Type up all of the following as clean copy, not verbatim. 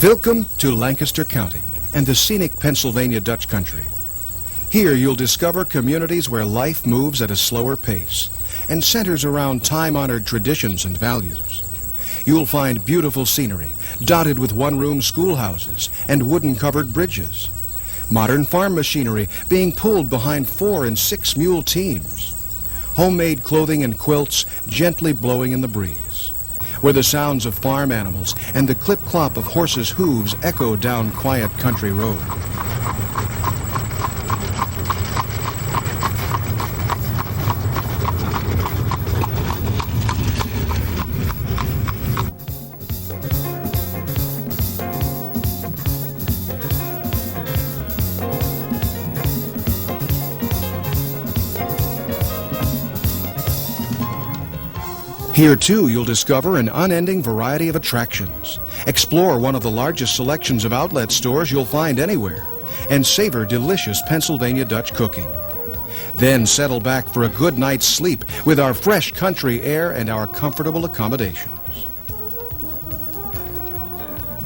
Welcome to Lancaster County and the scenic Pennsylvania Dutch country. Here you'll discover communities where life moves at a slower pace and centers around time-honored traditions and values. You'll find beautiful scenery dotted with one-room schoolhouses and wooden-covered bridges. Modern farm machinery being pulled behind 4- and 6-mule teams. Homemade clothing and quilts gently blowing in the breeze, where the sounds of farm animals and the clip-clop of horses' hooves echo down quiet country road. Here, too, you'll discover an unending variety of attractions, explore one of the largest selections of outlet stores you'll find anywhere, and savor delicious Pennsylvania Dutch cooking. Then settle back for a good night's sleep with our fresh country air and our comfortable accommodations.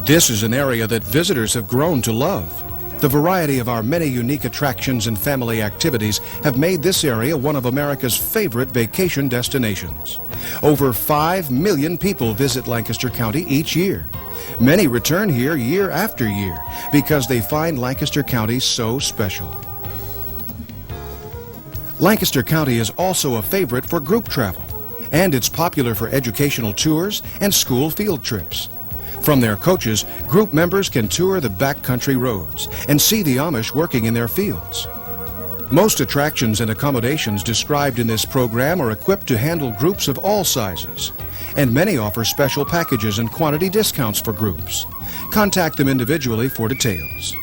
This is an area that visitors have grown to love. The variety of our many unique attractions and family activities have made this area one of America's favorite vacation destinations. Over 5 million people visit Lancaster County each year. Many return here year after year because they find Lancaster County so special. Lancaster County is also a favorite for group travel, and it's popular for educational tours and school field trips. From their coaches, group members can tour the backcountry roads and see the Amish working in their fields. Most attractions and accommodations described in this program are equipped to handle groups of all sizes, and many offer special packages and quantity discounts for groups. Contact them individually for details.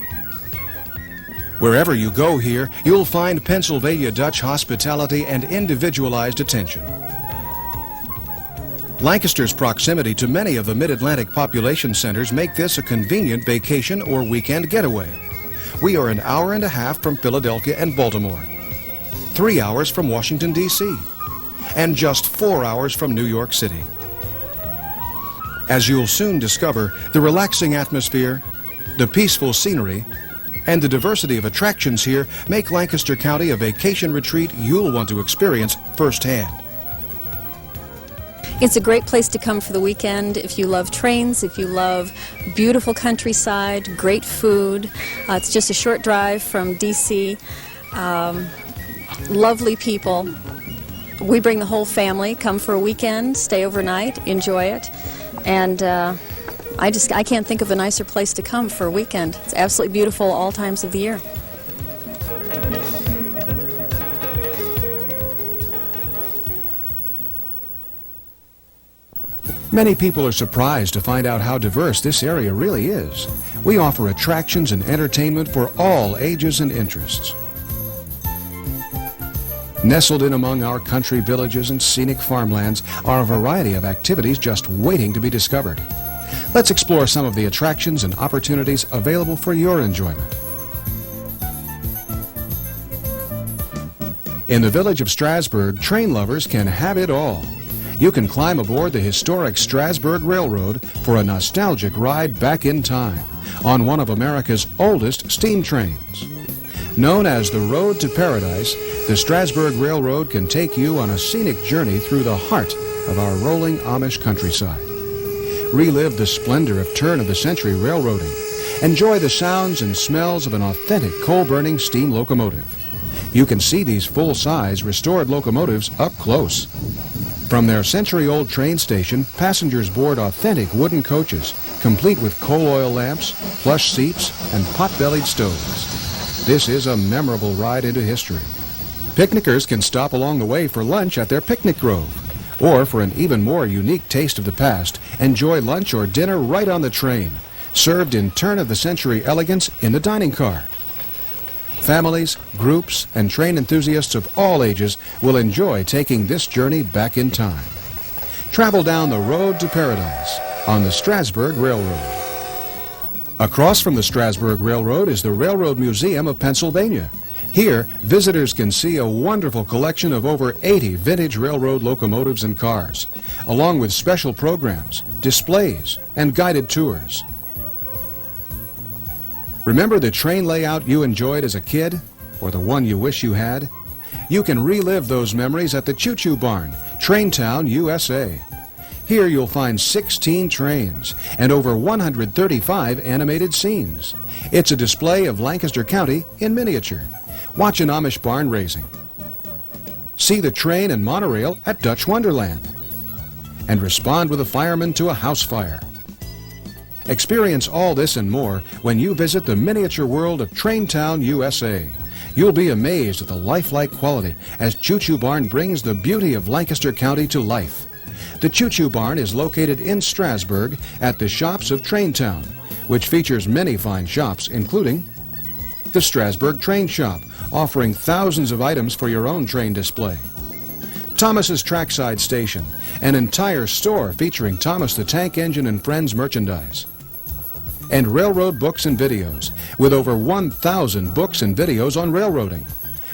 Wherever you go here, you'll find Pennsylvania Dutch hospitality and individualized attention. Lancaster's proximity to many of the mid-Atlantic population centers make this a convenient vacation or weekend getaway. We are an hour and a half from Philadelphia and Baltimore, 3 hours from Washington, D.C., and just 4 hours from New York City. As you'll soon discover, the relaxing atmosphere, the peaceful scenery, and the diversity of attractions here make Lancaster County a vacation retreat you'll want to experience firsthand. It's a great place to come for the weekend if you love trains, if you love beautiful countryside, great food. It's just a short drive from D.C. Lovely people. We bring the whole family, come for a weekend, stay overnight, enjoy it. And I can't think of a nicer place to come for a weekend. It's absolutely beautiful all times of the year. Many people are surprised to find out how diverse this area really is. We offer attractions and entertainment for all ages and interests. Nestled in among our country villages and scenic farmlands are a variety of activities just waiting to be discovered. Let's explore some of the attractions and opportunities available for your enjoyment. In the village of Strasburg, train lovers can have it all. You can climb aboard the historic Strasburg Railroad for a nostalgic ride back in time on one of America's oldest steam trains. Known as the Road to Paradise, the Strasburg Railroad can take you on a scenic journey through the heart of our rolling Amish countryside. Relive the splendor of turn-of-the-century railroading. Enjoy the sounds and smells of an authentic coal-burning steam locomotive. You can see these full-size restored locomotives up close. From their century-old train station, passengers board authentic wooden coaches, complete with coal oil lamps, plush seats, and pot-bellied stoves. This is a memorable ride into history. Picnickers can stop along the way for lunch at their picnic grove, or for an even more unique taste of the past, enjoy lunch or dinner right on the train, served in turn-of-the-century elegance in the dining car. Families, groups, and train enthusiasts of all ages will enjoy taking this journey back in time. Travel down the Road to Paradise on the Strasburg Railroad. Across from the Strasburg Railroad is the Railroad Museum of Pennsylvania. Here, visitors can see a wonderful collection of over 80 vintage railroad locomotives and cars, along with special programs, displays, and guided tours. Remember the train layout you enjoyed as a kid, or the one you wish you had? You can relive those memories at the Choo Choo Barn, Traintown, USA. Here you'll find 16 trains and over 135 animated scenes. It's a display of Lancaster County in miniature. Watch an Amish barn raising. See the train and monorail at Dutch Wonderland. And respond with a fireman to a house fire. Experience all this and more when you visit the miniature world of Traintown, USA. You'll be amazed at the lifelike quality as Choo Choo Barn brings the beauty of Lancaster County to life. The Choo Choo Barn is located in Strasburg at the Shops of Traintown, which features many fine shops, including the Strasburg Train Shop, offering thousands of items for your own train display. Thomas's Trackside Station, an entire store featuring Thomas the Tank Engine and Friends merchandise. And Railroad Books and Videos, with over 1,000 books and videos on railroading.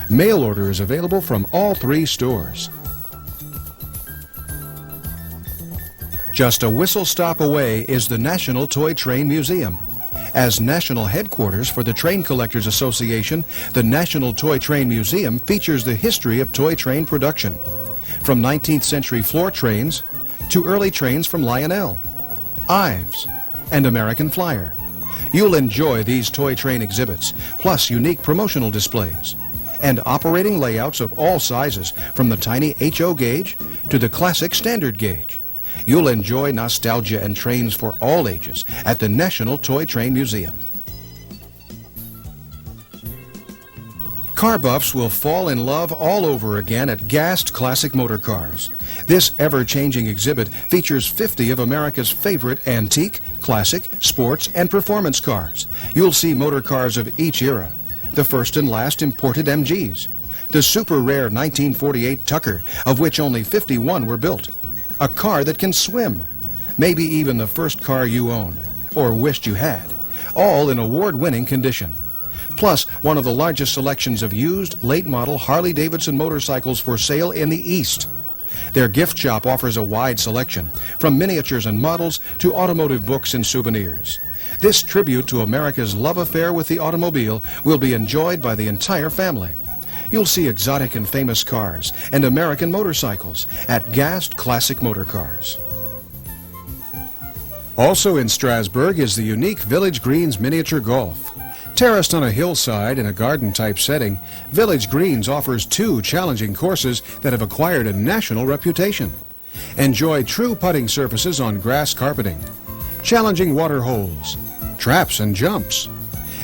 Mail order is available from all 3 stores. Just a whistle stop away is the National Toy Train Museum. As national headquarters for the Train Collectors Association, the National Toy Train Museum features the history of toy train production, from 19th century floor trains to early trains from Lionel, Ives, and American Flyer. You'll enjoy these toy train exhibits, plus unique promotional displays, and operating layouts of all sizes, from the tiny HO gauge to the classic standard gauge. You'll enjoy nostalgia and trains for all ages at the National Toy Train Museum. Car buffs will fall in love all over again at Gast Classic Motor Cars. This ever-changing exhibit features 50 of America's favorite antique, classic, sports, and performance cars. You'll see motor cars of each era, the first and last imported MGs, the super rare 1948 Tucker, of which only 51 were built, a car that can swim, maybe even the first car you owned, or wished you had, all in award-winning condition. Plus, one of the largest selections of used, late-model Harley-Davidson motorcycles for sale in the East. Their gift shop offers a wide selection, from miniatures and models to automotive books and souvenirs. This tribute to America's love affair with the automobile will be enjoyed by the entire family. You'll see exotic and famous cars and American motorcycles at Gast Classic Motor Cars. Also in Strasburg is the unique Village Greens Miniature Golf. Terraced on a hillside in a garden-type setting, Village Greens offers 2 challenging courses that have acquired a national reputation. Enjoy true putting surfaces on grass carpeting, challenging water holes, traps and jumps,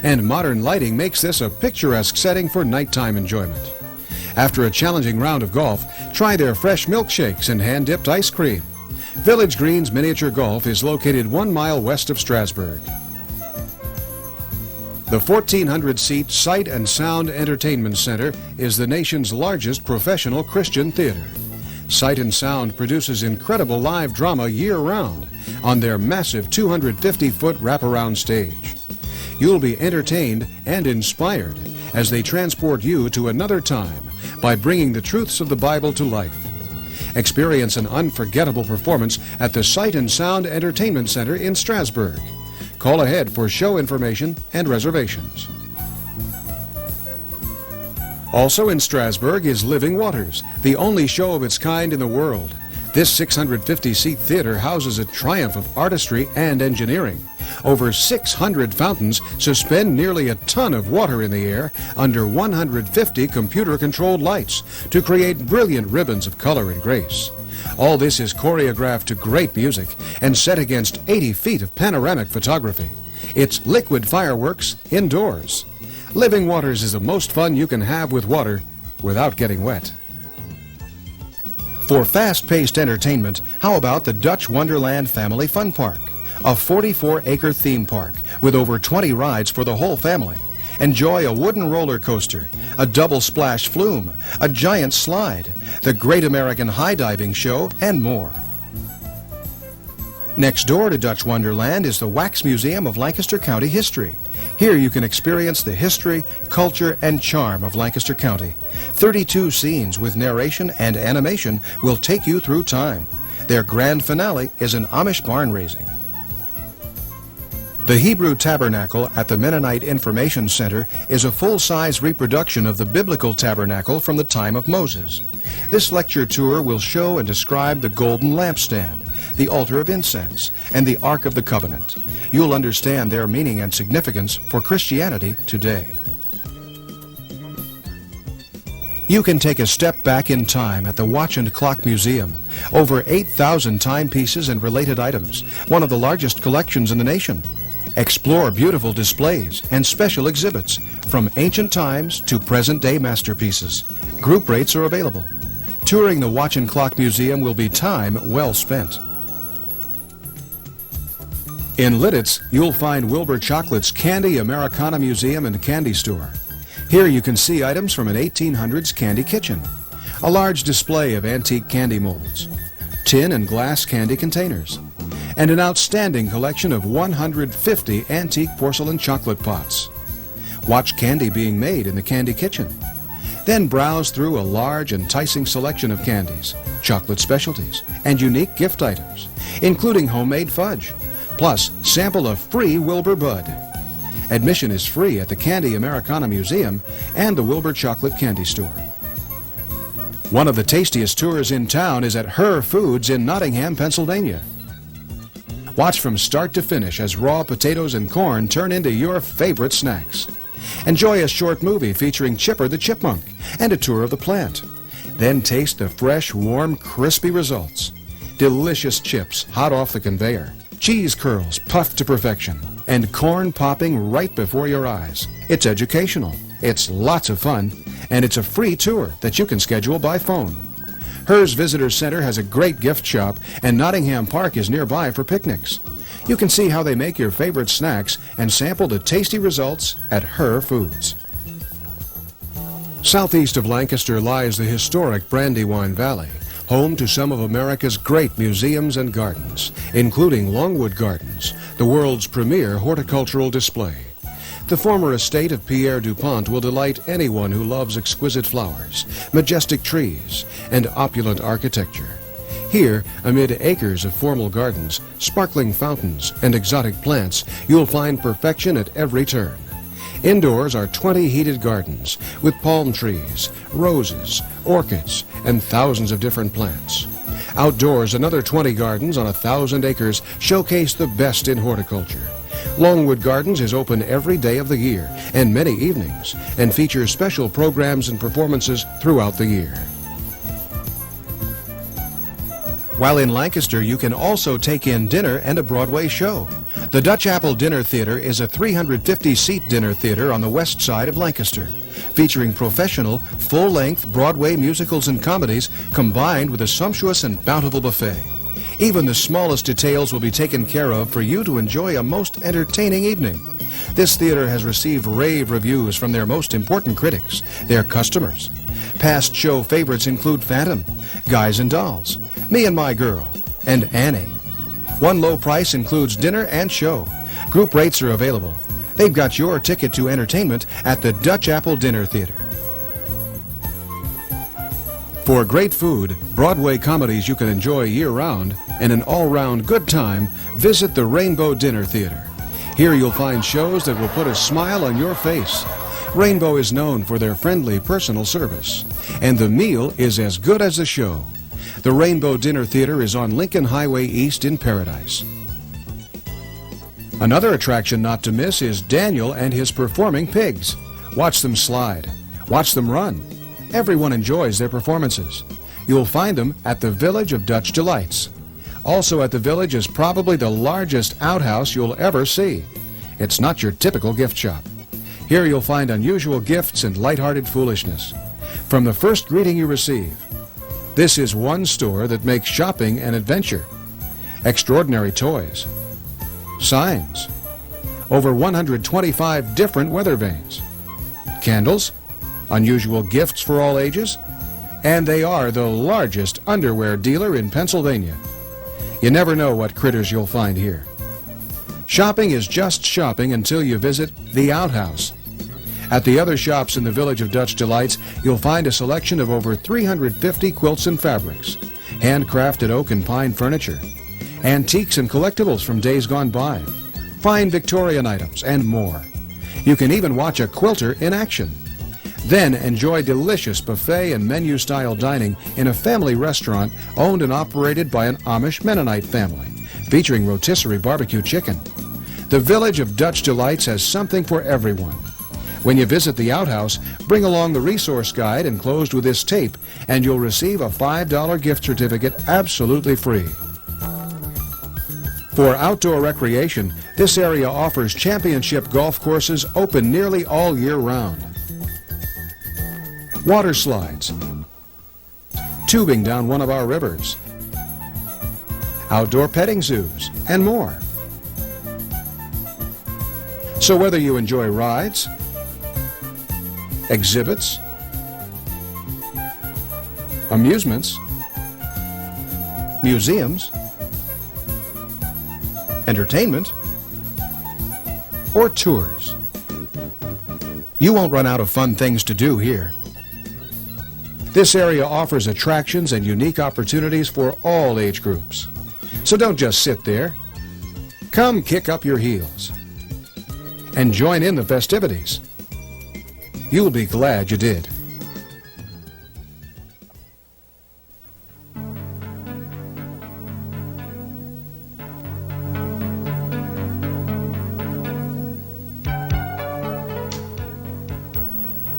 and modern lighting makes this a picturesque setting for nighttime enjoyment. After a challenging round of golf, try their fresh milkshakes and hand-dipped ice cream. Village Greens Miniature Golf is located 1 mile west of Strasburg. The 1,400-seat Sight and Sound Entertainment Center is the nation's largest professional Christian theater. Sight and Sound produces incredible live drama year-round on their massive 250-foot wraparound stage. You'll be entertained and inspired as they transport you to another time by bringing the truths of the Bible to life. Experience an unforgettable performance at the Sight and Sound Entertainment Center in Strasburg. Call ahead for show information and reservations. Also in Strasburg is Living Waters, the only show of its kind in the world. This 650-seat theater houses a triumph of artistry and engineering. Over 600 fountains suspend nearly a ton of water in the air under 150 computer-controlled lights to create brilliant ribbons of color and grace. All this is choreographed to great music and set against 80 feet of panoramic photography. It's liquid fireworks indoors. Living Waters is the most fun you can have with water without getting wet. For fast-paced entertainment, how about the Dutch Wonderland Family Fun Park? A 44-acre theme park with over 20 rides for the whole family. Enjoy a wooden roller coaster, a double splash flume, a giant slide, the Great American High Diving Show, and more. Next door to Dutch Wonderland is the Wax Museum of Lancaster County History. Here you can experience the history, culture, and charm of Lancaster County. 32 scenes with narration and animation will take you through time. Their grand finale is an Amish barn raising. The Hebrew Tabernacle at the Mennonite Information Center is a full-size reproduction of the biblical tabernacle from the time of Moses. This lecture tour will show and describe the golden lampstand, the altar of incense, and the Ark of the Covenant. You'll understand their meaning and significance for Christianity today. You can take a step back in time at the Watch and Clock Museum. Over 8,000 timepieces and related items, one of the largest collections in the nation. Explore beautiful displays and special exhibits from ancient times to present-day masterpieces. Group rates are available. Touring the Watch and Clock Museum will be time well spent. In Lidditz, you'll find Wilbur Chocolate's Candy Americana Museum and Candy Store. Here you can see items from an 1800s candy kitchen, a large display of antique candy molds, tin and glass candy containers, and an outstanding collection of 150 antique porcelain chocolate pots. Watch candy being made in the candy kitchen. Then browse through a large, enticing selection of candies, chocolate specialties, and unique gift items, including homemade fudge. Plus, sample a free Wilbur Bud. Admission is free at the Candy Americana Museum and the Wilbur Chocolate Candy Store. One of the tastiest tours in town is at Her Foods in Nottingham, Pennsylvania. Watch from start to finish as raw potatoes and corn turn into your favorite snacks. Enjoy a short movie featuring Chipper the Chipmunk and a tour of the plant. Then taste the fresh, warm, crispy results. Delicious chips hot off the conveyor, cheese curls puffed to perfection, and corn popping right before your eyes. It's educational, it's lots of fun, and it's a free tour that you can schedule by phone. Her's Visitor Center has a great gift shop, and Nottingham Park is nearby for picnics. You can see how they make your favorite snacks and sample the tasty results at Her Foods. Southeast of Lancaster lies the historic Brandywine Valley, home to some of America's great museums and gardens, including Longwood Gardens, the world's premier horticultural display. The former estate of Pierre DuPont will delight anyone who loves exquisite flowers, majestic trees, and opulent architecture. Here, amid acres of formal gardens, sparkling fountains, and exotic plants, you'll find perfection at every turn. Indoors are 20 heated gardens with palm trees, roses, orchids, and thousands of different plants. Outdoors, another 20 gardens on 1,000 acres showcase the best in horticulture. Longwood Gardens is open every day of the year and many evenings, and features special programs and performances throughout the year. While in Lancaster, you can also take in dinner and a Broadway show. The Dutch Apple Dinner Theater is a 350-seat dinner theater on the west side of Lancaster, featuring professional, full-length Broadway musicals and comedies combined with a sumptuous and bountiful buffet. Even the smallest details will be taken care of for you to enjoy a most entertaining evening. This theater has received rave reviews from their most important critics, their customers. Past show favorites include Phantom, Guys and Dolls, Me and My Girl, and Annie. One low price includes dinner and show. Group rates are available. They've got your ticket to entertainment at the Dutch Apple Dinner Theater. For great food, Broadway comedies you can enjoy year-round, and an all-round good time, visit the Rainbow Dinner Theater. Here you'll find shows that will put a smile on your face. Rainbow is known for their friendly personal service, and the meal is as good as the show. The Rainbow Dinner Theater is on Lincoln Highway East in Paradise. Another attraction not to miss is Daniel and his performing pigs. Watch them slide. Watch them run. Everyone enjoys their performances. You'll find them at the Village of Dutch Delights. Also at the Village is probably the largest outhouse you'll ever see. It's not your typical gift shop. Here you'll find unusual gifts and lighthearted foolishness. From the first greeting you receive, this is one store that makes shopping an adventure. Extraordinary toys, signs, over 125 different weather vanes, candles, unusual gifts for all ages, and they are the largest underwear dealer in Pennsylvania. You never know what critters you'll find here. Shopping is just shopping until you visit the Outhouse. At the other shops in the Village of Dutch Delights, you'll find a selection of over 350 quilts and fabrics, handcrafted oak and pine furniture, antiques and collectibles from days gone by, fine Victorian items, and more. You can even watch a quilter in action. Then enjoy delicious buffet and menu-style dining in a family restaurant owned and operated by an Amish Mennonite family, featuring rotisserie barbecue chicken. The Village of Dutch Delights has something for everyone. When you visit the outhouse, bring along the resource guide enclosed with this tape, and you'll receive a $5 gift certificate absolutely free. For outdoor recreation, this area offers championship golf courses open nearly all year round. Water slides, tubing down one of our rivers, outdoor petting zoos, and more. So whether you enjoy rides, exhibits, amusements, museums, entertainment, or tours, you won't run out of fun things to do here. This area offers attractions and unique opportunities for all age groups. So don't just sit there. Come kick up your heels and join in the festivities. You'll be glad you did.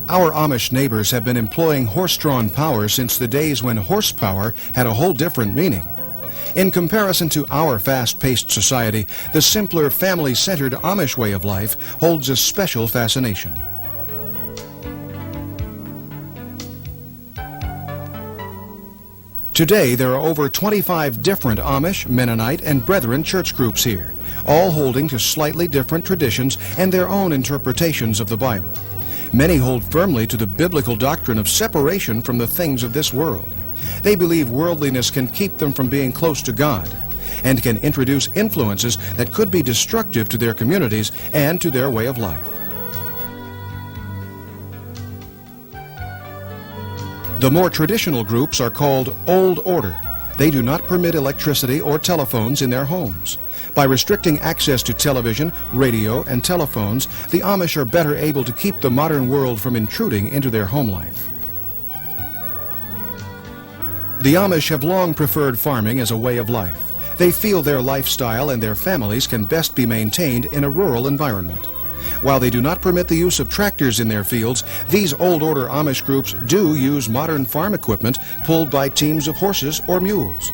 Our Amish neighbors have been employing horse-drawn power since the days when horsepower had a whole different meaning. In comparison to our fast-paced society, the simpler, family-centered Amish way of life holds a special fascination. Today, there are over 25 different Amish, Mennonite, and Brethren church groups here, all holding to slightly different traditions and their own interpretations of the Bible. Many hold firmly to the biblical doctrine of separation from the things of this world. They believe worldliness can keep them from being close to God and can introduce influences that could be destructive to their communities and to their way of life. The more traditional groups are called Old Order. They do not permit electricity or telephones in their homes. By restricting access to television, radio, and telephones, the Amish are better able to keep the modern world from intruding into their home life. The Amish have long preferred farming as a way of life. They feel their lifestyle and their families can best be maintained in a rural environment. While they do not permit the use of tractors in their fields, these Old Order Amish groups do use modern farm equipment pulled by teams of horses or mules.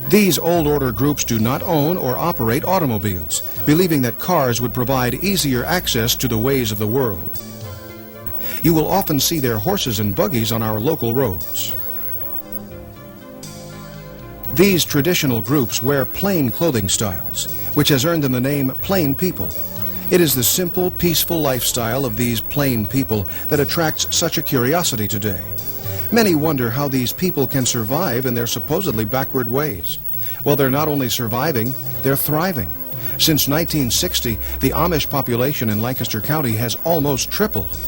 These Old Order groups do not own or operate automobiles, believing that cars would provide easier access to the ways of the world. You will often see their horses and buggies on our local roads. These traditional groups wear plain clothing styles, which has earned them the name Plain People. It is the simple, peaceful lifestyle of these plain people that attracts such a curiosity today. Many wonder how these people can survive in their supposedly backward ways. Well, they're not only surviving, they're thriving. Since 1960, the Amish population in Lancaster County has almost tripled.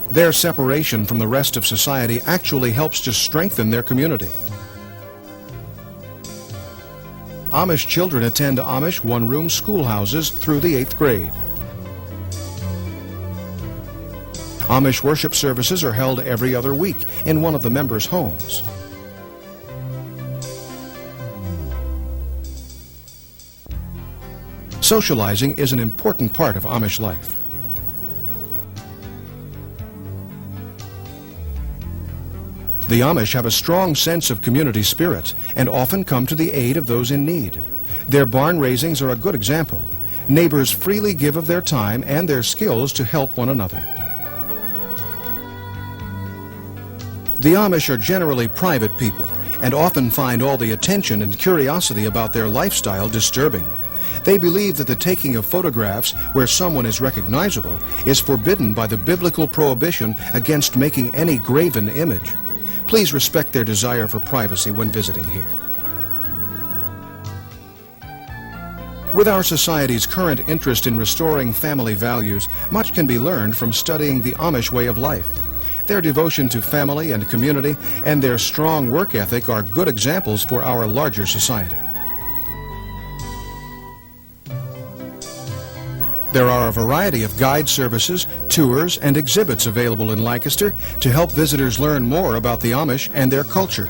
Their separation from the rest of society actually helps to strengthen their community. Amish children attend Amish one-room schoolhouses through the 8th grade. Amish worship services are held every other week in one of the members' homes. Socializing is an important part of Amish life. The Amish have a strong sense of community spirit and often come to the aid of those in need. Their barn raisings are a good example. Neighbors freely give of their time and their skills to help one another. The Amish are generally private people and often find all the attention and curiosity about their lifestyle disturbing. They believe that the taking of photographs where someone is recognizable is forbidden by the biblical prohibition against making any graven image. Please respect their desire for privacy when visiting here. With our society's current interest in restoring family values, much can be learned from studying the Amish way of life. Their devotion to family and community and their strong work ethic are good examples for our larger society. There are a variety of guide services, tours, and exhibits available in Lancaster to help visitors learn more about the Amish and their culture.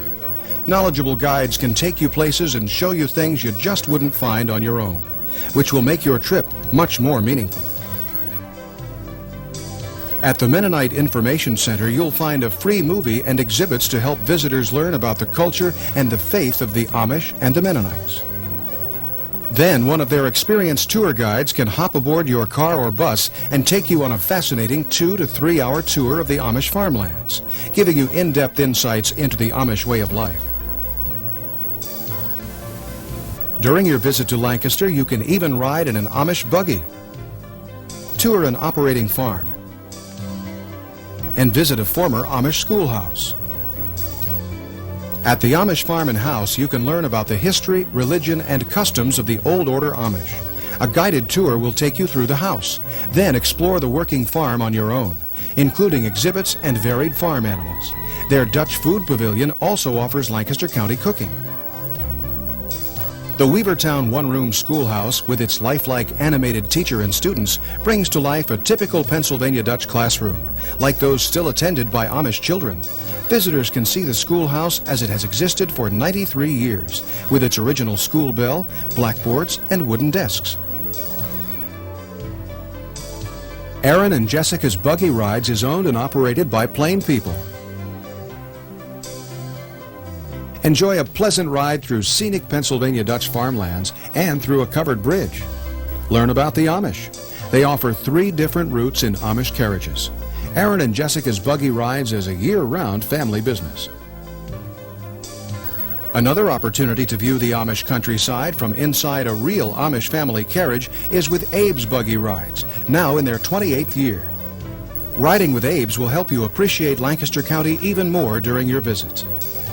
Knowledgeable guides can take you places and show you things you just wouldn't find on your own, which will make your trip much more meaningful. At the Mennonite Information Center, you'll find a free movie and exhibits to help visitors learn about the culture and the faith of the Amish and the Mennonites. Then, one of their experienced tour guides can hop aboard your car or bus and take you on a fascinating 2 to 3 hour tour of the Amish farmlands, giving you in-depth insights into the Amish way of life. During your visit to Lancaster, you can even ride in an Amish buggy, tour an operating farm, and visit a former Amish schoolhouse. At the Amish Farm and House, you can learn about the history, religion, and customs of the Old Order Amish. A guided tour will take you through the house. Then explore the working farm on your own, including exhibits and varied farm animals. Their Dutch food pavilion also offers Lancaster County cooking. The Weavertown one-room schoolhouse, with its lifelike animated teacher and students, brings to life a typical Pennsylvania Dutch classroom, like those still attended by Amish children. Visitors can see the schoolhouse as it has existed for 93 years, with its original school bell, blackboards, and wooden desks. Aaron and Jessica's Buggy Rides is owned and operated by plain people. Enjoy a pleasant ride through scenic Pennsylvania Dutch farmlands and through a covered bridge. Learn about the Amish. They offer 3 different routes in Amish carriages. Aaron and Jessica's Buggy Rides is a year-round family business. Another opportunity to view the Amish countryside from inside a real Amish family carriage is with Abe's Buggy Rides, now in their 28th year. Riding with Abe's will help you appreciate Lancaster County even more during your visit.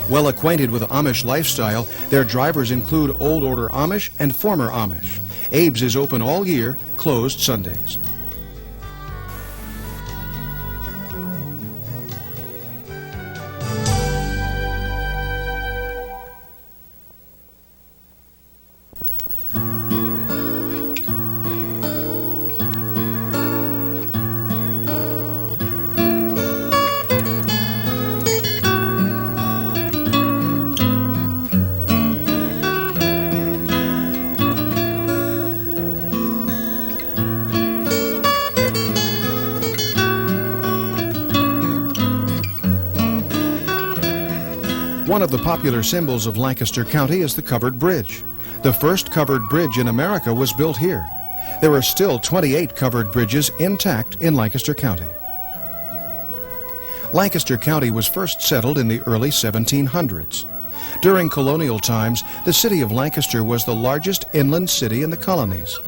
Well acquainted with Amish lifestyle, their drivers include Old Order Amish and former Amish. Abe's is open all year, closed Sundays. One of the popular symbols of Lancaster County is the covered bridge. The first covered bridge in America was built here. There are still 28 covered bridges intact in Lancaster County. Lancaster County was first settled in the early 1700s. During colonial times, the city of Lancaster was the largest inland city in the colonies.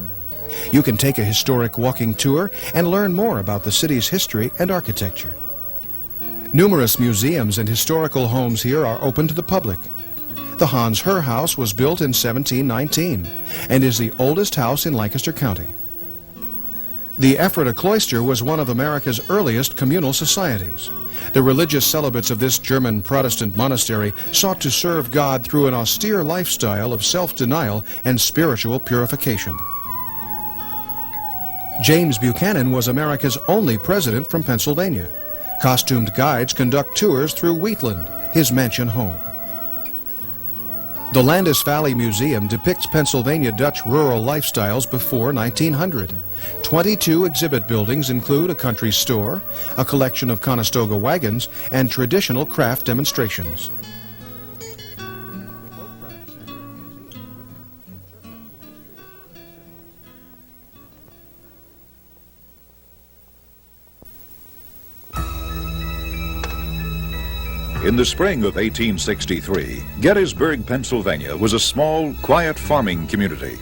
You can take a historic walking tour and learn more about the city's history and architecture. Numerous museums and historical homes here are open to the public. The Hans Herr House was built in 1719 and is the oldest house in Lancaster County. The Ephrata Cloister was one of America's earliest communal societies. The religious celibates of this German Protestant monastery sought to serve God through an austere lifestyle of self-denial and spiritual purification. James Buchanan was America's only president from Pennsylvania. Costumed guides conduct tours through Wheatland, his mansion home. The Landis Valley Museum depicts Pennsylvania Dutch rural lifestyles before 1900. 22 exhibit buildings include a country store, a collection of Conestoga wagons, and traditional craft demonstrations. In the spring of 1863, Gettysburg, Pennsylvania was a small, quiet farming community.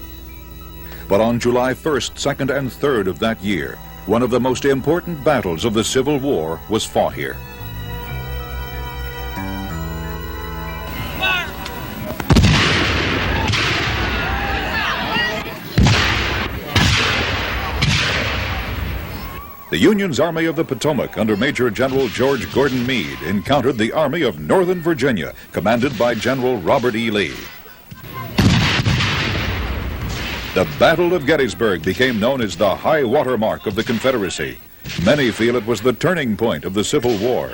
But on July 1st, 2nd, and 3rd of that year, one of the most important battles of the Civil War was fought here. The Union's Army of the Potomac under Major General George Gordon Meade encountered the Army of Northern Virginia, commanded by General Robert E. Lee. The Battle of Gettysburg became known as the high water mark of the Confederacy. Many feel it was the turning point of the Civil War.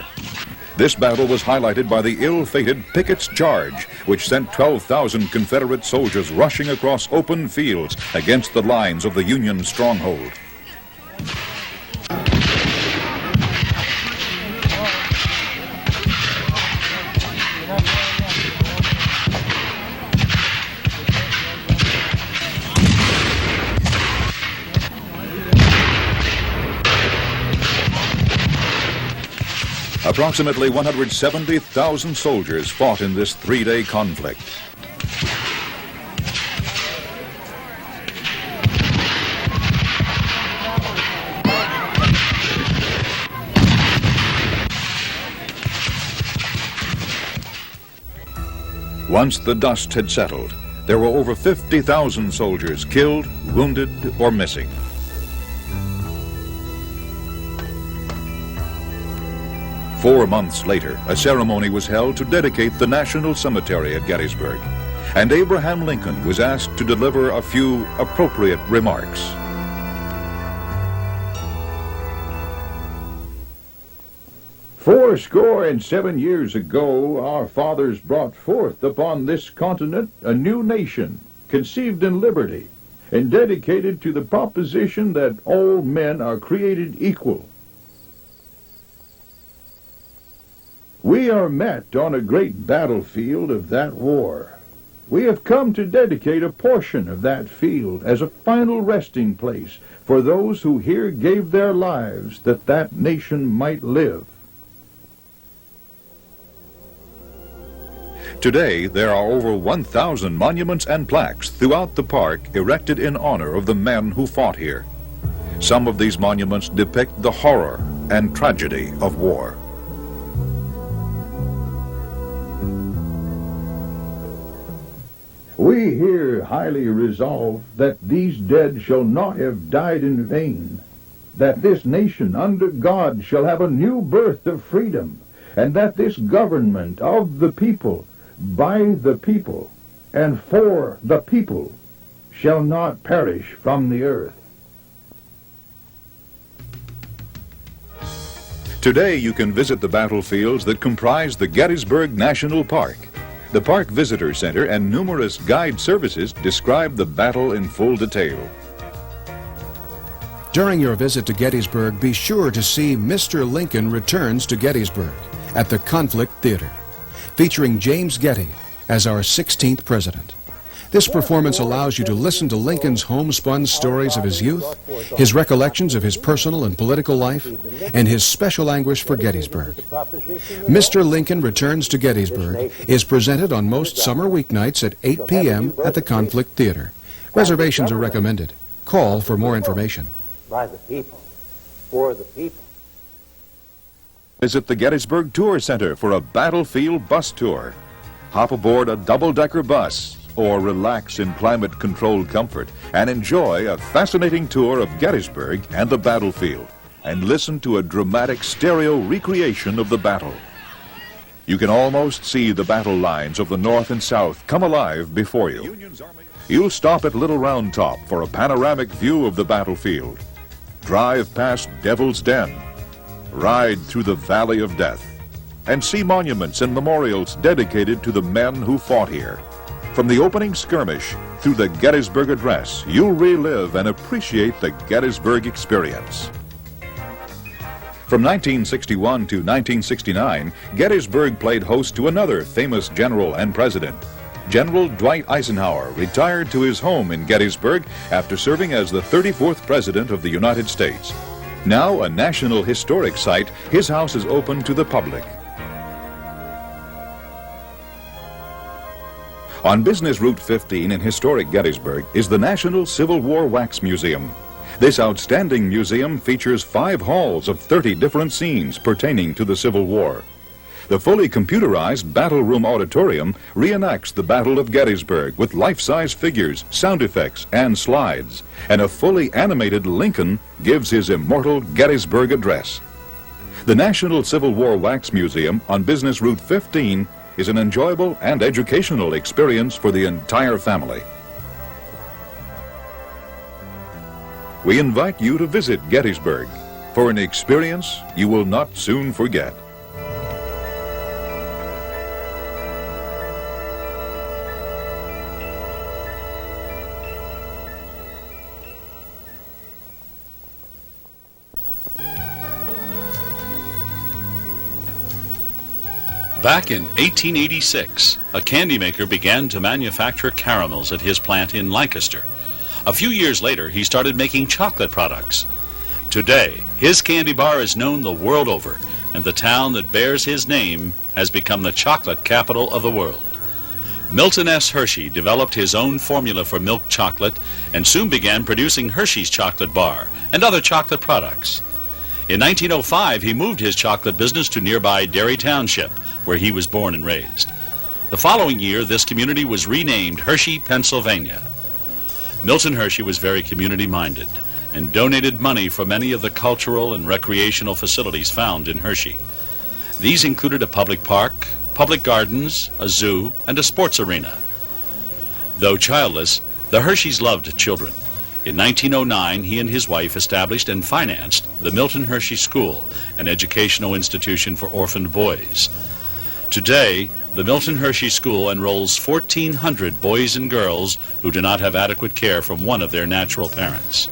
This battle was highlighted by the ill-fated Pickett's Charge, which sent 12,000 Confederate soldiers rushing across open fields against the lines of the Union stronghold. Approximately 170,000 soldiers fought in this three-day conflict. Once the dust had settled, there were over 50,000 soldiers killed, wounded, or missing. Four months later, a ceremony was held to dedicate the National Cemetery at Gettysburg, and Abraham Lincoln was asked to deliver a few appropriate remarks. "Fourscore and 7 years ago, our fathers brought forth upon this continent a new nation, conceived in liberty, and dedicated to the proposition that all men are created equal. We are met on a great battlefield of that war. We have come to dedicate a portion of that field as a final resting place for those who here gave their lives that that nation might live. Today, there are over 1,000 monuments and plaques throughout the park erected in honor of the men who fought here. Some of these monuments depict the horror and tragedy of war. We here highly resolve that these dead shall not have died in vain, that this nation under God shall have a new birth of freedom, and that this government of the people, by the people, and for the people, shall not perish from the earth. Today, you can visit the battlefields that comprise the Gettysburg National Park. The Park Visitor Center and numerous guide services describe the battle in full detail. During your visit to Gettysburg, be sure to see Mr. Lincoln Returns to Gettysburg at the Conflict Theater, featuring James Getty as our 16th president. This performance allows you to listen to Lincoln's homespun stories of his youth, his recollections of his personal and political life, and his special anguish for Gettysburg. Mr. Lincoln Returns to Gettysburg is presented on most summer weeknights at 8 p.m. at the Conflict Theater. Reservations are recommended. Call for more information. By the people, for the people. Visit the Gettysburg Tour Center for a battlefield bus tour. Hop aboard a double-decker bus or relax in climate-controlled comfort and enjoy a fascinating tour of Gettysburg and the battlefield, and listen to a dramatic stereo recreation of the battle. You can almost see the battle lines of the North and South come alive before you. You'll stop at Little Round Top for a panoramic view of the battlefield. Drive past Devil's Den, ride through the Valley of Death, and see monuments and memorials dedicated to the men who fought here. From the opening skirmish through the Gettysburg Address, you'll relive and appreciate the Gettysburg experience. From 1961 to 1969, Gettysburg played host to another famous general and president. General Dwight Eisenhower retired to his home in Gettysburg after serving as the 34th President of the United States. Now a National Historic Site, his house is open to the public. On Business Route 15 in historic Gettysburg is the National Civil War Wax Museum. This outstanding museum features 5 halls of 30 different scenes pertaining to the Civil War. The fully computerized Battle Room Auditorium reenacts the Battle of Gettysburg with life-size figures, sound effects, and slides. And a fully animated Lincoln gives his immortal Gettysburg Address. The National Civil War Wax Museum on Business Route 15 is an enjoyable and educational experience for the entire family. We invite you to visit Gettysburg for an experience you will not soon forget. Back in 1886, a candy maker began to manufacture caramels at his plant in Lancaster. A few years later, he started making chocolate products. Today, his candy bar is known the world over, and the town that bears his name has become the chocolate capital of the world. Milton S. Hershey developed his own formula for milk chocolate and soon began producing Hershey's chocolate bar and other chocolate products. In 1905, he moved his chocolate business to nearby Derry Township, where he was born and raised. The following year, this community was renamed Hershey, Pennsylvania. Milton Hershey was very community-minded and donated money for many of the cultural and recreational facilities found in Hershey. These included a public park, public gardens, a zoo, and a sports arena. Though childless, the Hersheys loved children. In 1909, he and his wife established and financed the Milton Hershey School, an educational institution for orphaned boys. Today, the Milton Hershey School enrolls 1,400 boys and girls who do not have adequate care from one of their natural parents.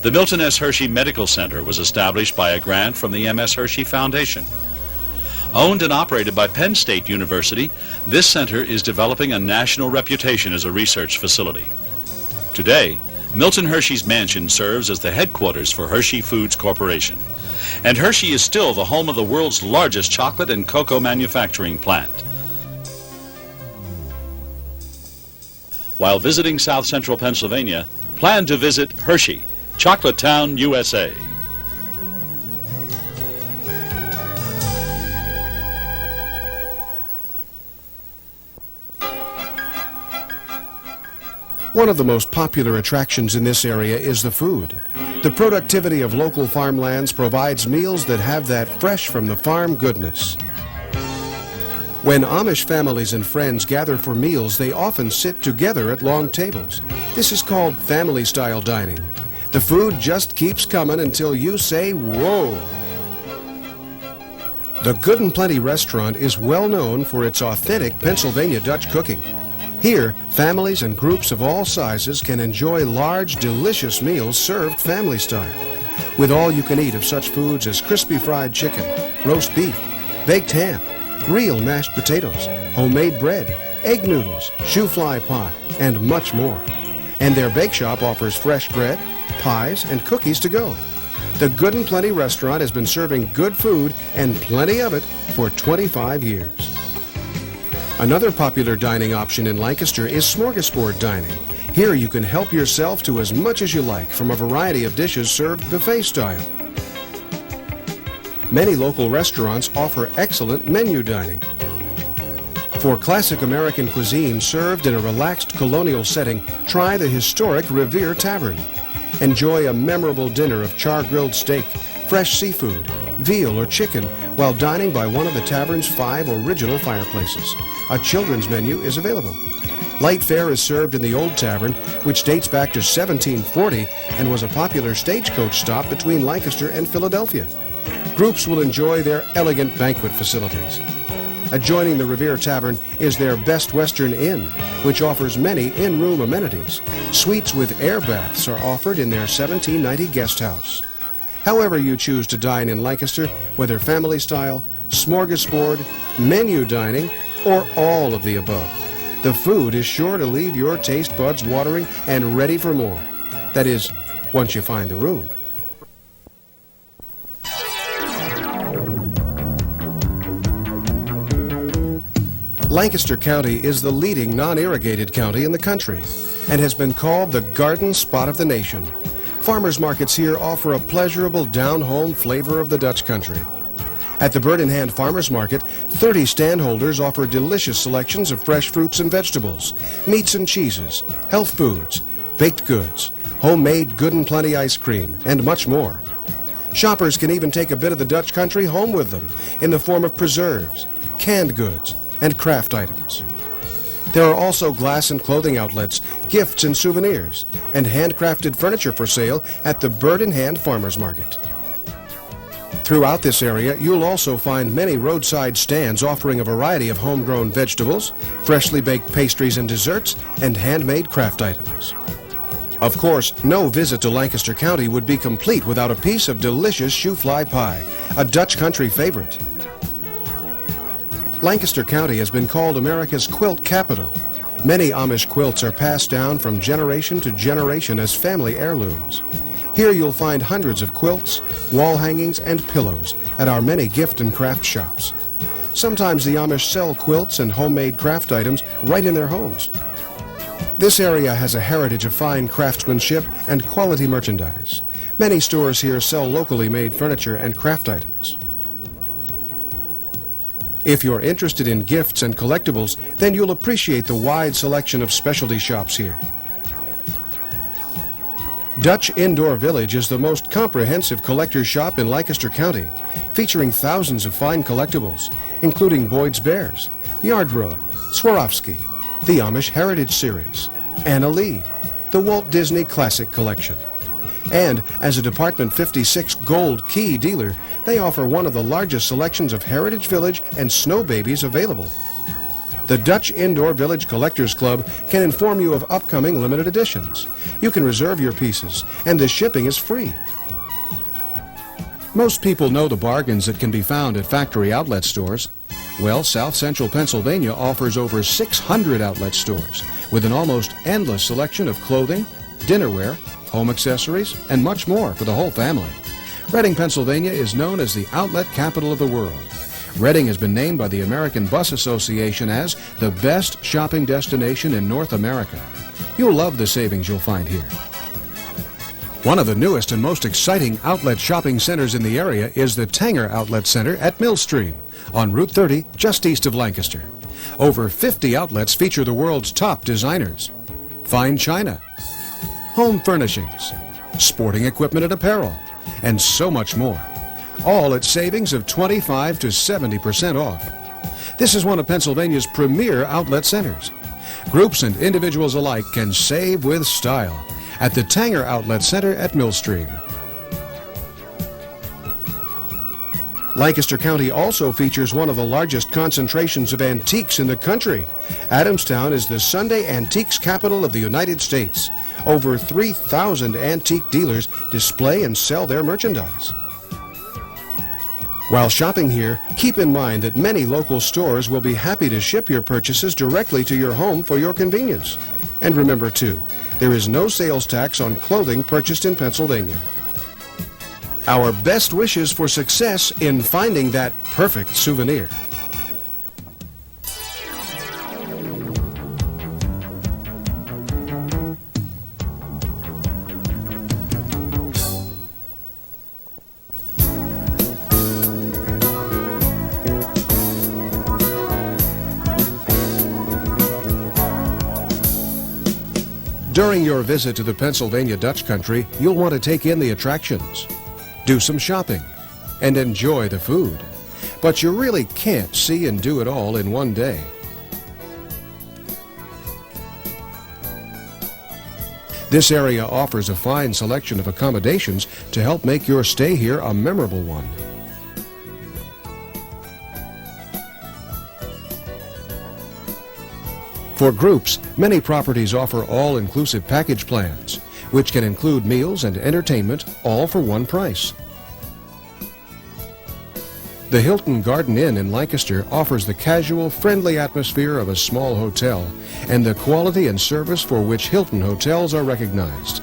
The Milton S. Hershey Medical Center was established by a grant from the M.S. Hershey Foundation. Owned and operated by Penn State University, this center is developing a national reputation as a research facility. Today, Milton Hershey's mansion serves as the headquarters for Hershey Foods Corporation. And Hershey is still the home of the world's largest chocolate and cocoa manufacturing plant. While visiting South Central Pennsylvania, plan to visit Hershey, Chocolate Town, USA. One of the most popular attractions in this area is the food. The productivity of local farmlands provides meals that have that fresh from the farm goodness. When Amish families and friends gather for meals, they often sit together at long tables. This is called family-style dining. The food just keeps coming until you say, whoa! The Good and Plenty restaurant is well known for its authentic Pennsylvania Dutch cooking. Here, families and groups of all sizes can enjoy large, delicious meals served family style, with all you can eat of such foods as crispy fried chicken, roast beef, baked ham, real mashed potatoes, homemade bread, egg noodles, shoe fly pie, and much more. And their bake shop offers fresh bread, pies, and cookies to go. The Good and Plenty restaurant has been serving good food and plenty of it for 25 years. Another popular dining option in Lancaster is smorgasbord dining. Here you can help yourself to as much as you like from a variety of dishes served buffet style. Many local restaurants offer excellent menu dining. For classic American cuisine served in a relaxed colonial setting, try the historic Revere Tavern. Enjoy a memorable dinner of char-grilled steak, fresh seafood, veal or chicken while dining by one of the tavern's 5 original fireplaces. A children's menu is available. Light fare is served in the Old Tavern, which dates back to 1740 and was a popular stagecoach stop between Lancaster and Philadelphia. Groups will enjoy their elegant banquet facilities. Adjoining the Revere Tavern is their Best Western Inn, which offers many in-room amenities. Suites with air baths are offered in their 1790 guest house. However you choose to dine in Lancaster, whether family style, smorgasbord, menu dining, or all of the above, the food is sure to leave your taste buds watering and ready for more. That is, once you find the room. Lancaster County is the leading non-irrigated county in the country and has been called the garden spot of the nation. Farmers markets here offer a pleasurable down-home flavor of the Dutch country. At the Bird in Hand Farmers Market, 30 stand holders offer delicious selections of fresh fruits and vegetables, meats and cheeses, health foods, baked goods, homemade Good and Plenty ice cream, and much more. Shoppers can even take a bit of the Dutch country home with them in the form of preserves, canned goods, and craft items. There are also glass and clothing outlets, gifts and souvenirs, and handcrafted furniture for sale at the Bird in Hand Farmers Market. Throughout this area, you'll also find many roadside stands offering a variety of homegrown vegetables, freshly baked pastries and desserts, and handmade craft items. Of course, no visit to Lancaster County would be complete without a piece of delicious shoe-fly pie, a Dutch country favorite. Lancaster County has been called America's quilt capital. Many Amish quilts are passed down from generation to generation as family heirlooms. Here you'll find hundreds of quilts, wall hangings, and pillows at our many gift and craft shops. Sometimes the Amish sell quilts and homemade craft items right in their homes. This area has a heritage of fine craftsmanship and quality merchandise. Many stores here sell locally made furniture and craft items. If you're interested in gifts and collectibles, then you'll appreciate the wide selection of specialty shops here. Dutch Indoor Village is the most comprehensive collector's shop in Lancaster County, featuring thousands of fine collectibles, including Boyd's Bears, Yardrobe, Swarovski, the Amish Heritage Series, Anna Lee, the Walt Disney Classic Collection. And as a Department 56 Gold Key dealer, they offer one of the largest selections of Heritage Village and Snow Babies available. The Dutch Indoor Village Collectors Club can inform you of upcoming limited editions. You can reserve your pieces, and the shipping is free. Most people know the bargains that can be found at factory outlet stores. Well, South Central Pennsylvania offers over 600 outlet stores with an almost endless selection of clothing, dinnerware, home accessories, and much more for the whole family. Reading, Pennsylvania is known as the outlet capital of the world. Reading has been named by the American Bus Association as the best shopping destination in North America. You'll love the savings you'll find here. One of the newest and most exciting outlet shopping centers in the area is the Tanger Outlet Center at Millstream on Route 30, just east of Lancaster. Over 50 outlets feature the world's top designers, fine china, home furnishings, sporting equipment and apparel, and so much more. All at savings of 25 to 70% off. This is one of Pennsylvania's premier outlet centers. Groups and individuals alike can save with style at the Tanger Outlet Center at Millstream. Lancaster County also features one of the largest concentrations of antiques in the country. Adamstown is the Sunday antiques capital of the United States. Over 3,000 antique dealers display and sell their merchandise. While shopping here, keep in mind that many local stores will be happy to ship your purchases directly to your home for your convenience. And remember too, there is no sales tax on clothing purchased in Pennsylvania. Our best wishes for success in finding that perfect souvenir. During your visit to the Pennsylvania Dutch country, you'll want to take in the attractions, do some shopping, and enjoy the food. But you really can't see and do it all in one day. This area offers a fine selection of accommodations to help make your stay here a memorable one. For groups, many properties offer all-inclusive package plans, which can include meals and entertainment, all for one price. The Hilton Garden Inn in Lancaster offers the casual, friendly atmosphere of a small hotel and the quality and service for which Hilton hotels are recognized.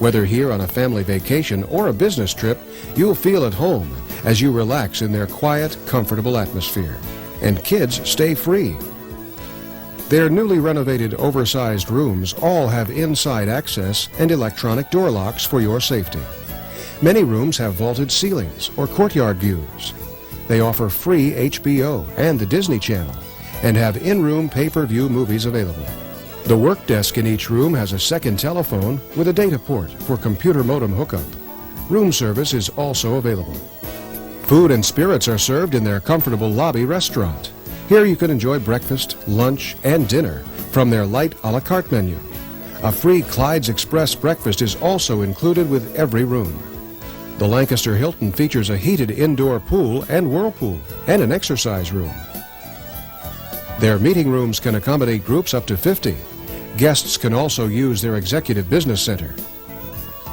Whether here on a family vacation or a business trip, you'll feel at home as you relax in their quiet, comfortable atmosphere. And kids stay free. Their newly renovated, oversized rooms all have inside access and electronic door locks for your safety. Many rooms have vaulted ceilings or courtyard views. They offer free HBO and the Disney Channel and have in-room pay-per-view movies available. The work desk in each room has a second telephone with a data port for computer modem hookup. Room service is also available. Food and spirits are served in their comfortable lobby restaurant. Here you can enjoy breakfast, lunch, and dinner from their light a la carte menu. A free Clyde's Express breakfast is also included with every room. The Lancaster Hilton features a heated indoor pool and whirlpool and an exercise room. Their meeting rooms can accommodate groups up to 50. Guests can also use their executive business center.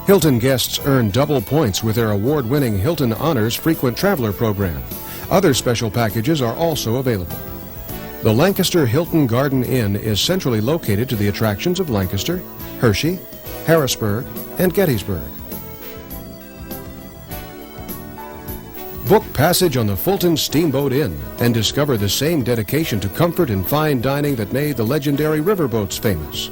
Hilton guests earn double points with their award-winning Hilton Honors Frequent Traveler program. Other special packages are also available. The Lancaster Hilton Garden Inn is centrally located to the attractions of Lancaster, Hershey, Harrisburg, and Gettysburg. Book passage on the Fulton Steamboat Inn and discover the same dedication to comfort and fine dining that made the legendary riverboats famous.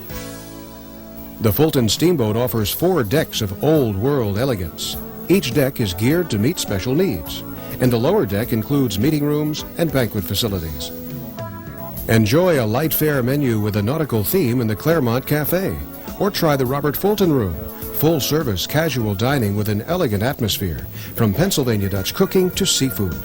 The Fulton Steamboat offers 4 decks of old-world elegance. Each deck is geared to meet special needs, and the lower deck includes meeting rooms and banquet facilities. Enjoy a light fare menu with a nautical theme in the Claremont Cafe, or try the Robert Fulton Room, full-service casual dining with an elegant atmosphere, from Pennsylvania Dutch cooking to seafood.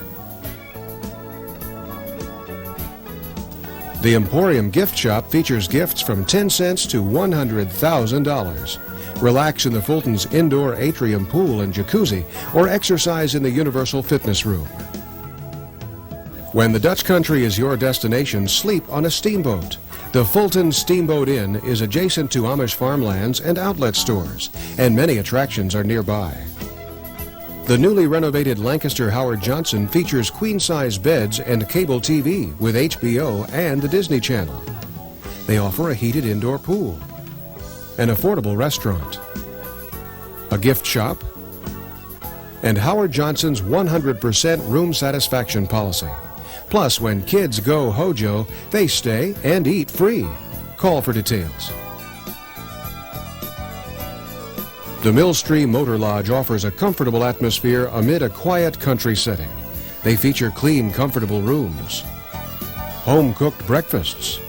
The Emporium Gift Shop features gifts from 10 cents to $100,000. Relax in the Fulton's indoor atrium pool and jacuzzi, or exercise in the Universal Fitness Room. When the Dutch country is your destination, sleep on a steamboat. The Fulton Steamboat Inn is adjacent to Amish farmlands and outlet stores, and many attractions are nearby. The newly renovated Lancaster Howard Johnson features queen-size beds and cable TV with HBO and the Disney Channel. They offer a heated indoor pool, an affordable restaurant, a gift shop, and Howard Johnson's 100% room satisfaction policy. Plus, when kids go Hojo, they stay and eat free. Call for details. The Millstream Motor Lodge offers a comfortable atmosphere amid a quiet country setting. They feature clean, comfortable rooms, home-cooked breakfasts,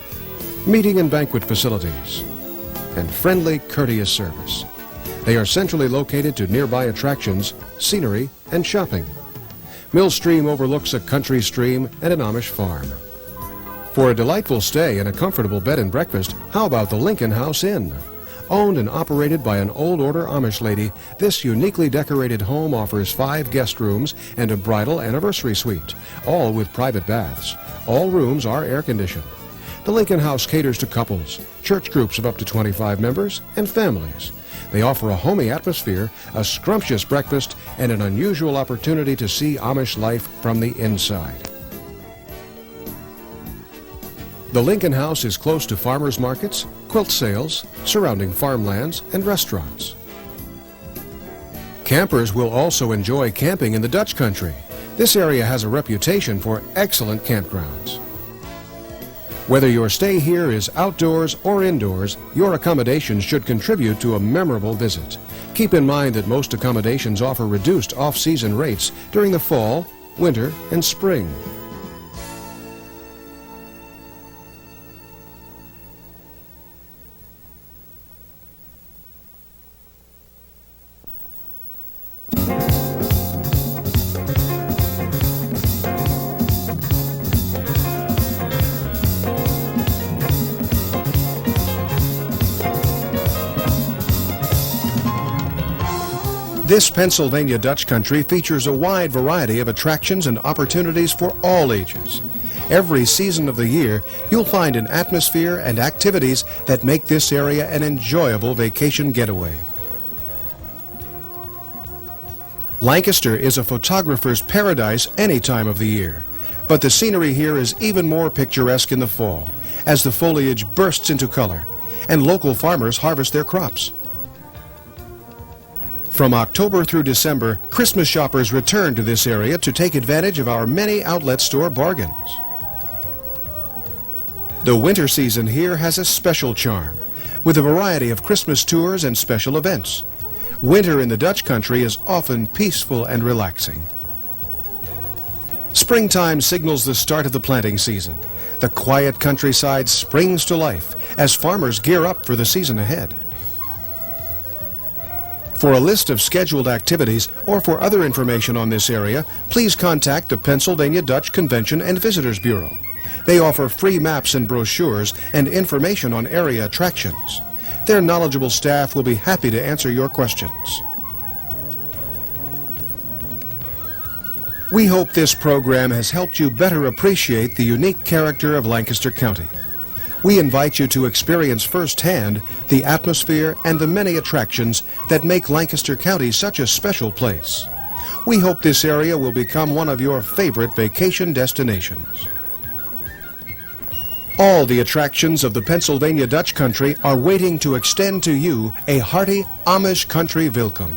meeting and banquet facilities, and friendly, courteous service. They are centrally located to nearby attractions, scenery, and shopping. Millstream overlooks a country stream and an Amish farm. For a delightful stay and a comfortable bed and breakfast, how about the Lincoln House Inn? Owned and operated by an old-order Amish lady, this uniquely decorated home offers 5 guest rooms and a bridal anniversary suite, all with private baths. All rooms are air-conditioned. The Lincoln House caters to couples, church groups of up to 25 members, and families. They offer a homey atmosphere, a scrumptious breakfast, and an unusual opportunity to see Amish life from the inside. The Lincoln House is close to farmers markets, quilt sales, surrounding farmlands, and restaurants. Campers will also enjoy camping in the Dutch country. This area has a reputation for excellent campgrounds. Whether your stay here is outdoors or indoors, your accommodations should contribute to a memorable visit. Keep in mind that most accommodations offer reduced off-season rates during the fall, winter, and spring. This Pennsylvania Dutch country features a wide variety of attractions and opportunities for all ages. Every season of the year, you'll find an atmosphere and activities that make this area an enjoyable vacation getaway. Lancaster is a photographer's paradise any time of the year, but the scenery here is even more picturesque in the fall, as the foliage bursts into color, and local farmers harvest their crops. From October through December, Christmas shoppers return to this area to take advantage of our many outlet store bargains. The winter season here has a special charm, with a variety of Christmas tours and special events. Winter in the Dutch country is often peaceful and relaxing. Springtime signals the start of the planting season. The quiet countryside springs to life as farmers gear up for the season ahead. For a list of scheduled activities or for other information on this area, please contact the Pennsylvania Dutch Convention and Visitors Bureau. They offer free maps and brochures and information on area attractions. Their knowledgeable staff will be happy to answer your questions. We hope this program has helped you better appreciate the unique character of Lancaster County. We invite you to experience firsthand the atmosphere and the many attractions that make Lancaster County such a special place. We hope this area will become one of your favorite vacation destinations. All the attractions of the Pennsylvania Dutch country are waiting to extend to you a hearty Amish country welcome.